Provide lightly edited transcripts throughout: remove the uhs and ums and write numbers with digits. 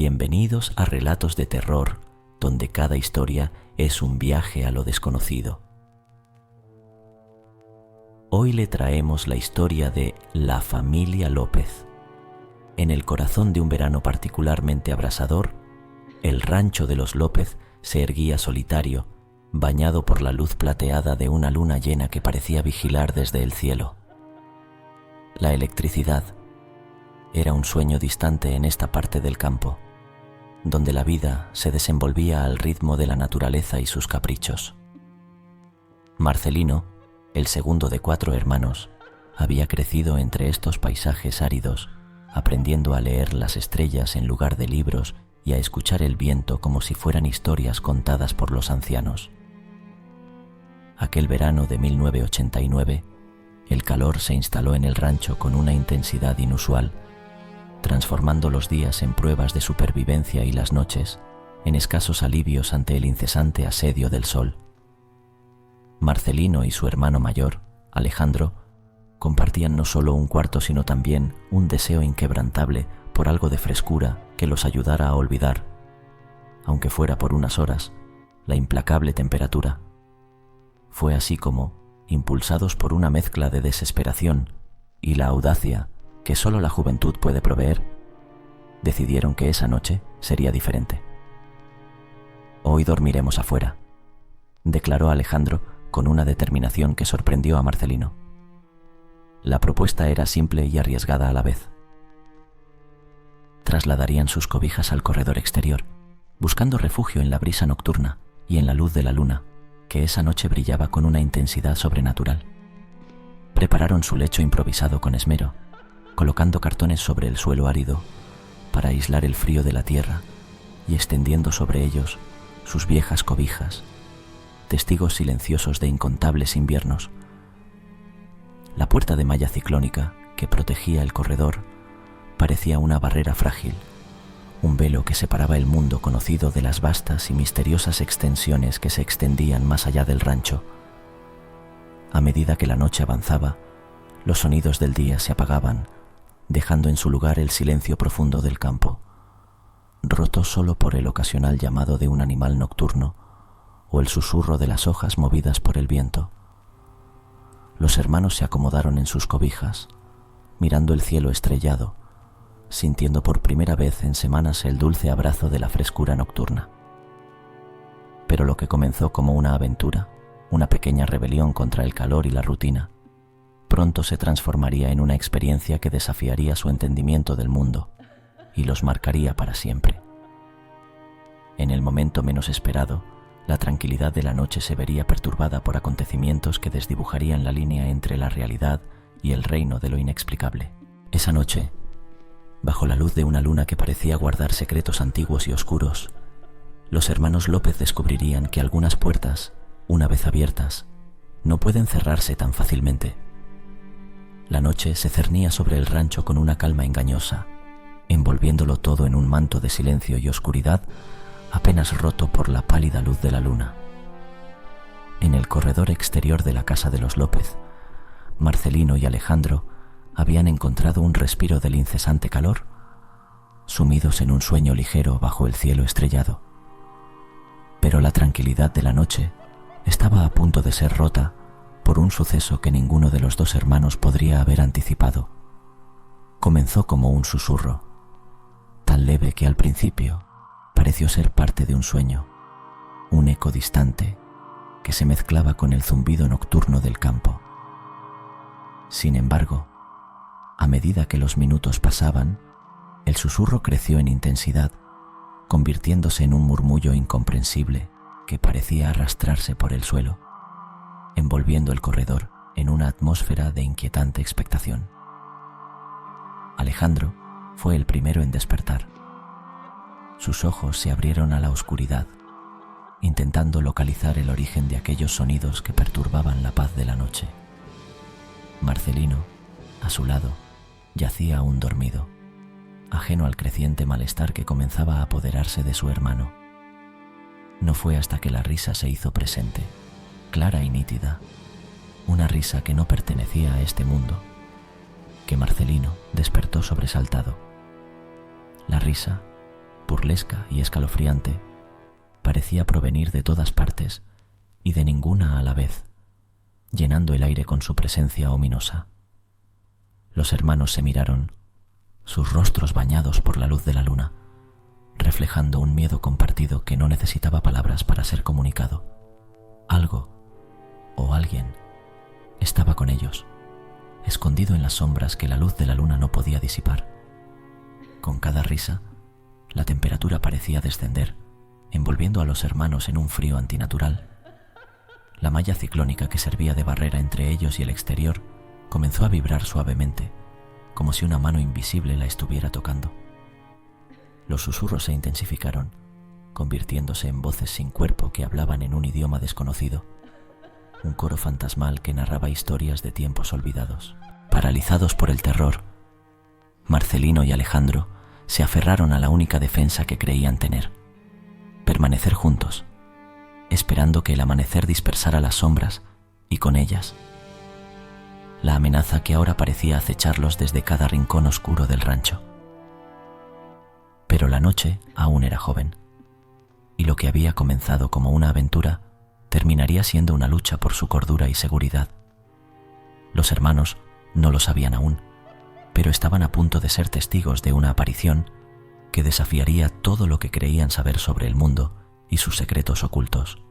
Bienvenidos a Relatos de Terror, donde cada historia es un viaje a lo desconocido. Hoy le traemos la historia de la familia López. En el corazón de un verano particularmente abrasador, el rancho de los López se erguía solitario, bañado por la luz plateada de una luna llena que parecía vigilar desde el cielo. La electricidad era un sueño distante en esta parte del campo, donde la vida se desenvolvía al ritmo de la naturaleza y sus caprichos. Marcelino, el segundo de 4 hermanos, había crecido entre estos paisajes áridos, aprendiendo a leer las estrellas en lugar de libros y a escuchar el viento como si fueran historias contadas por los ancianos. Aquel verano de 1989, el calor se instaló en el rancho con una intensidad inusual, transformando los días en pruebas de supervivencia y las noches en escasos alivios ante el incesante asedio del sol. Marcelino y su hermano mayor, Alejandro, compartían no solo un cuarto sino también un deseo inquebrantable por algo de frescura que los ayudara a olvidar, aunque fuera por unas horas, la implacable temperatura. Fue así como, impulsados por una mezcla de desesperación y la audacia que solo la juventud puede proveer, decidieron que esa noche sería diferente. «Hoy dormiremos afuera», declaró Alejandro con una determinación que sorprendió a Marcelino. La propuesta era simple y arriesgada a la vez. Trasladarían sus cobijas al corredor exterior, buscando refugio en la brisa nocturna y en la luz de la luna, que esa noche brillaba con una intensidad sobrenatural. Prepararon su lecho improvisado con esmero, colocando cartones sobre el suelo árido para aislar el frío de la tierra y extendiendo sobre ellos sus viejas cobijas, testigos silenciosos de incontables inviernos. La puerta de malla ciclónica que protegía el corredor parecía una barrera frágil, un velo que separaba el mundo conocido de las vastas y misteriosas extensiones que se extendían más allá del rancho. A medida que la noche avanzaba, los sonidos del día se apagaban, dejando en su lugar el silencio profundo del campo, roto solo por el ocasional llamado de un animal nocturno o el susurro de las hojas movidas por el viento. Los hermanos se acomodaron en sus cobijas, mirando el cielo estrellado, sintiendo por primera vez en semanas el dulce abrazo de la frescura nocturna. Pero lo que comenzó como una aventura, una pequeña rebelión contra el calor y la rutina, pronto se transformaría en una experiencia que desafiaría su entendimiento del mundo y los marcaría para siempre. En el momento menos esperado, la tranquilidad de la noche se vería perturbada por acontecimientos que desdibujarían la línea entre la realidad y el reino de lo inexplicable. Esa noche, bajo la luz de una luna que parecía guardar secretos antiguos y oscuros, los hermanos López descubrirían que algunas puertas, una vez abiertas, no pueden cerrarse tan fácilmente. La noche se cernía sobre el rancho con una calma engañosa, envolviéndolo todo en un manto de silencio y oscuridad apenas roto por la pálida luz de la luna. En el corredor exterior de la casa de los López, Marcelino y Alejandro habían encontrado un respiro del incesante calor, sumidos en un sueño ligero bajo el cielo estrellado. Pero la tranquilidad de la noche estaba a punto de ser rota por un suceso que ninguno de los 2 hermanos podría haber anticipado. Comenzó como un susurro, tan leve que al principio pareció ser parte de un sueño, un eco distante que se mezclaba con el zumbido nocturno del campo. Sin embargo, a medida que los minutos pasaban, el susurro creció en intensidad, convirtiéndose en un murmullo incomprensible que parecía arrastrarse por el suelo, envolviendo el corredor en una atmósfera de inquietante expectación. Alejandro fue el primero en despertar. Sus ojos se abrieron a la oscuridad, intentando localizar el origen de aquellos sonidos que perturbaban la paz de la noche. Marcelino, a su lado, yacía aún dormido, ajeno al creciente malestar que comenzaba a apoderarse de su hermano. No fue hasta que la risa se hizo presente, clara y nítida, una risa que no pertenecía a este mundo, que Marcelino despertó sobresaltado. La risa burlesca y escalofriante, parecía provenir de todas partes y de ninguna a la vez, llenando el aire con su presencia ominosa. Los hermanos se miraron, sus rostros bañados por la luz de la luna, reflejando un miedo compartido que no necesitaba palabras para ser comunicado. Algo o alguien estaba con ellos, escondido en las sombras que la luz de la luna no podía disipar. Con cada risa, la temperatura parecía descender, envolviendo a los hermanos en un frío antinatural. La malla ciclónica que servía de barrera entre ellos y el exterior comenzó a vibrar suavemente, como si una mano invisible la estuviera tocando. Los susurros se intensificaron, convirtiéndose en voces sin cuerpo que hablaban en un idioma desconocido, un coro fantasmal que narraba historias de tiempos olvidados. Paralizados por el terror, Marcelino y Alejandro se aferraron a la única defensa que creían tener: permanecer juntos, esperando que el amanecer dispersara las sombras y con ellas la amenaza que ahora parecía acecharlos desde cada rincón oscuro del rancho. Pero la noche aún era joven, y lo que había comenzado como una aventura terminaría siendo una lucha por su cordura y seguridad. Los hermanos no lo sabían aún, pero estaban a punto de ser testigos de una aparición que desafiaría todo lo que creían saber sobre el mundo y sus secretos ocultos.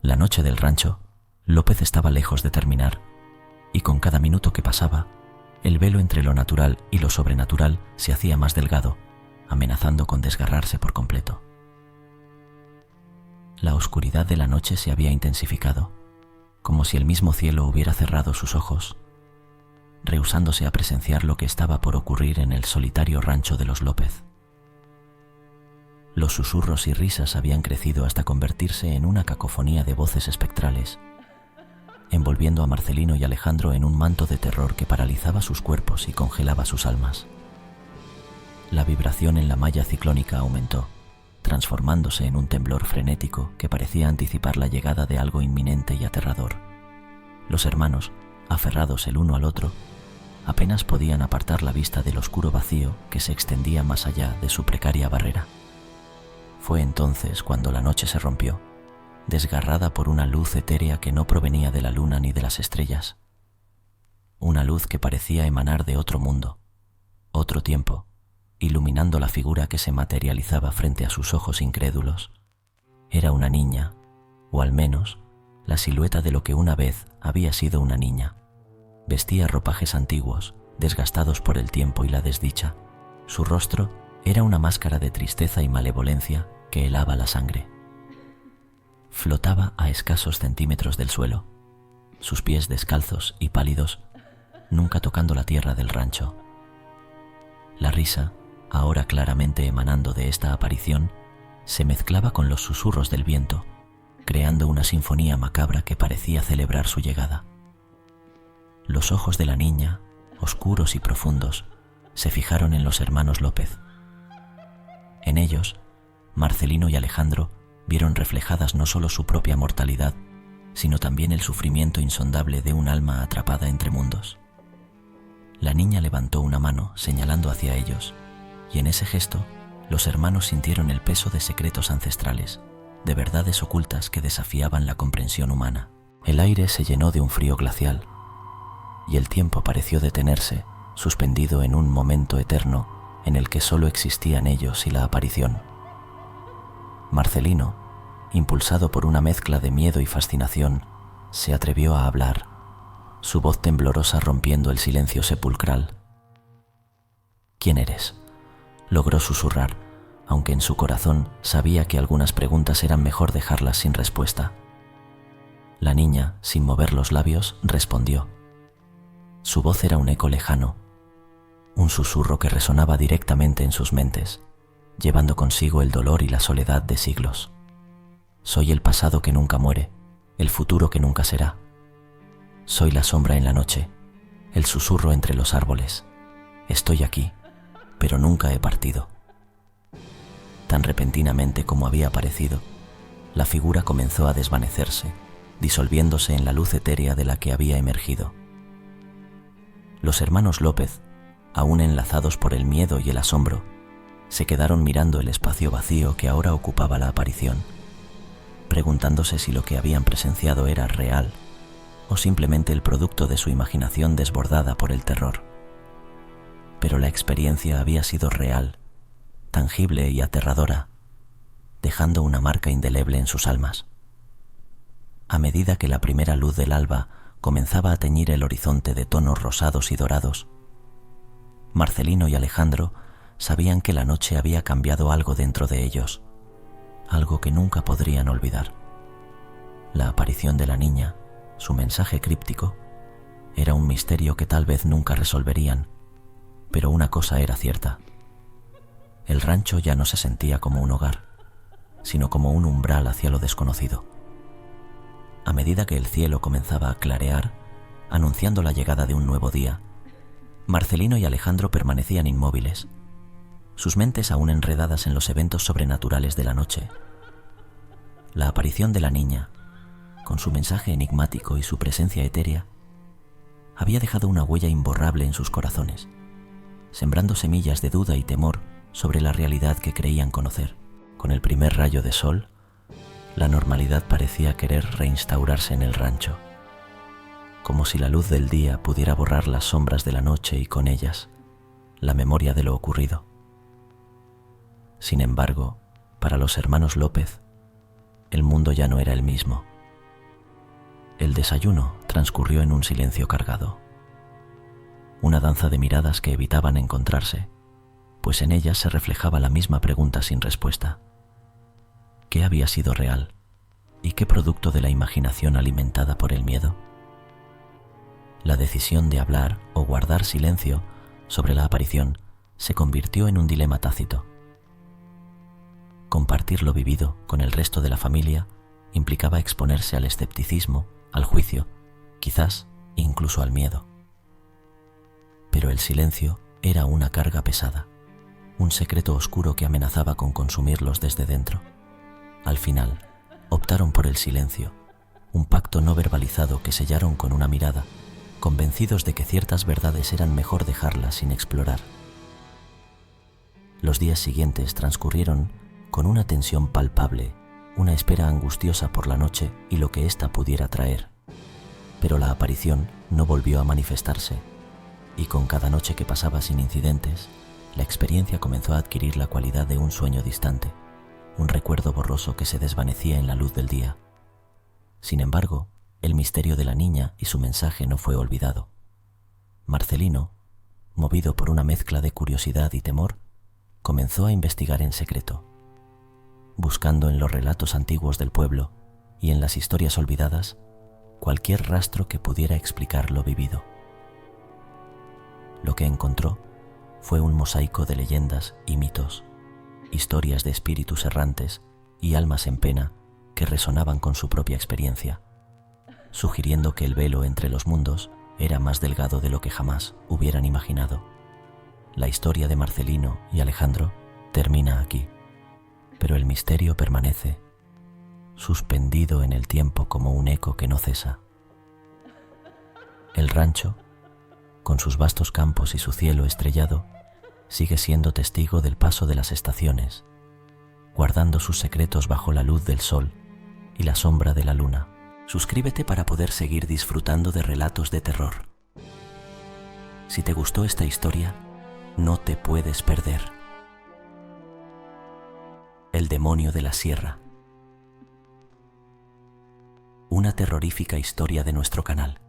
La noche del rancho, López estaba lejos de terminar, y con cada minuto que pasaba, el velo entre lo natural y lo sobrenatural se hacía más delgado, amenazando con desgarrarse por completo. La oscuridad de la noche se había intensificado, como si el mismo cielo hubiera cerrado sus ojos, rehusándose a presenciar lo que estaba por ocurrir en el solitario rancho de los López. Los susurros y risas habían crecido hasta convertirse en una cacofonía de voces espectrales, envolviendo a Marcelino y Alejandro en un manto de terror que paralizaba sus cuerpos y congelaba sus almas. La vibración en la malla ciclónica aumentó, transformándose en un temblor frenético que parecía anticipar la llegada de algo inminente y aterrador. Los hermanos, aferrados el uno al otro, apenas podían apartar la vista del oscuro vacío que se extendía más allá de su precaria barrera. Fue entonces cuando la noche se rompió, desgarrada por una luz etérea que no provenía de la luna ni de las estrellas. Una luz que parecía emanar de otro mundo, otro tiempo, iluminando la figura que se materializaba frente a sus ojos incrédulos. Era una niña, o al menos la silueta de lo que una vez había sido una niña. Vestía ropajes antiguos, desgastados por el tiempo y la desdicha. Su rostro era una máscara de tristeza y malevolencia que helaba la sangre. Flotaba a escasos centímetros del suelo, sus pies descalzos y pálidos, nunca tocando la tierra del rancho. La risa, ahora claramente emanando de esta aparición, se mezclaba con los susurros del viento, creando una sinfonía macabra que parecía celebrar su llegada. Los ojos de la niña, oscuros y profundos, se fijaron en los hermanos López. En ellos, Marcelino y Alejandro vieron reflejadas no solo su propia mortalidad, sino también el sufrimiento insondable de un alma atrapada entre mundos. La niña levantó una mano señalando hacia ellos, y en ese gesto los hermanos sintieron el peso de secretos ancestrales, de verdades ocultas que desafiaban la comprensión humana. El aire se llenó de un frío glacial, y el tiempo pareció detenerse, suspendido en un momento eterno en el que solo existían ellos y la aparición. Marcelino, impulsado por una mezcla de miedo y fascinación, se atrevió a hablar, su voz temblorosa rompiendo el silencio sepulcral. «¿Quién eres?», logró susurrar, aunque en su corazón sabía que algunas preguntas eran mejor dejarlas sin respuesta. La niña, sin mover los labios, respondió. Su voz era un eco lejano, un susurro que resonaba directamente en sus mentes, llevando consigo el dolor y la soledad de siglos. Soy el pasado que nunca muere, el futuro que nunca será. Soy la sombra en la noche, el susurro entre los árboles. Estoy aquí, pero nunca he partido. Tan repentinamente como había aparecido, la figura comenzó a desvanecerse, disolviéndose en la luz etérea de la que había emergido. Los hermanos López, aún enlazados por el miedo y el asombro, Se quedaron mirando el espacio vacío que ahora ocupaba la aparición, preguntándose si lo que habían presenciado era real o simplemente el producto de su imaginación desbordada por el terror. Pero la experiencia había sido real, tangible y aterradora, dejando una marca indeleble en sus almas. A medida que la primera luz del alba comenzaba a teñir el horizonte de tonos rosados y dorados, Marcelino y Alejandro sabían que la noche había cambiado algo dentro de ellos, algo que nunca podrían olvidar. La aparición de la niña, su mensaje críptico, era un misterio que tal vez nunca resolverían, pero una cosa era cierta: el rancho ya no se sentía como un hogar, sino como un umbral hacia lo desconocido. A medida que el cielo comenzaba a clarear, anunciando la llegada de un nuevo día, Marcelino y Alejandro permanecían inmóviles, sus mentes aún enredadas en los eventos sobrenaturales de la noche. La aparición de la niña, con su mensaje enigmático y su presencia etérea, había dejado una huella imborrable en sus corazones, sembrando semillas de duda y temor sobre la realidad que creían conocer. Con el primer rayo de sol, la normalidad parecía querer reinstaurarse en el rancho, como si la luz del día pudiera borrar las sombras de la noche y con ellas la memoria de lo ocurrido. Sin embargo, para los hermanos López, el mundo ya no era el mismo. El desayuno transcurrió en un silencio cargado, una danza de miradas que evitaban encontrarse, pues en ellas se reflejaba la misma pregunta sin respuesta: ¿qué había sido real y qué producto de la imaginación alimentada por el miedo? La decisión de hablar o guardar silencio sobre la aparición se convirtió en un dilema tácito. Compartir lo vivido con el resto de la familia implicaba exponerse al escepticismo, al juicio, quizás incluso al miedo. Pero el silencio era una carga pesada, un secreto oscuro que amenazaba con consumirlos desde dentro. Al final, optaron por el silencio, un pacto no verbalizado que sellaron con una mirada, convencidos de que ciertas verdades eran mejor dejarlas sin explorar. Los días siguientes transcurrieron con una tensión palpable, una espera angustiosa por la noche y lo que ésta pudiera traer. Pero la aparición no volvió a manifestarse, y con cada noche que pasaba sin incidentes, la experiencia comenzó a adquirir la cualidad de un sueño distante, un recuerdo borroso que se desvanecía en la luz del día. Sin embargo, el misterio de la niña y su mensaje no fue olvidado. Marcelino, movido por una mezcla de curiosidad y temor, comenzó a investigar en secreto, buscando en los relatos antiguos del pueblo y en las historias olvidadas cualquier rastro que pudiera explicar lo vivido. Lo que encontró fue un mosaico de leyendas y mitos, historias de espíritus errantes y almas en pena que resonaban con su propia experiencia, sugiriendo que el velo entre los mundos era más delgado de lo que jamás hubieran imaginado. La historia de Marcelino y Alejandro termina aquí, pero el misterio permanece, suspendido en el tiempo como un eco que no cesa. El rancho, con sus vastos campos y su cielo estrellado, sigue siendo testigo del paso de las estaciones, guardando sus secretos bajo la luz del sol y la sombra de la luna. Suscríbete para poder seguir disfrutando de relatos de terror. Si te gustó esta historia, no te puedes perder El demonio de la sierra, una terrorífica historia de nuestro canal.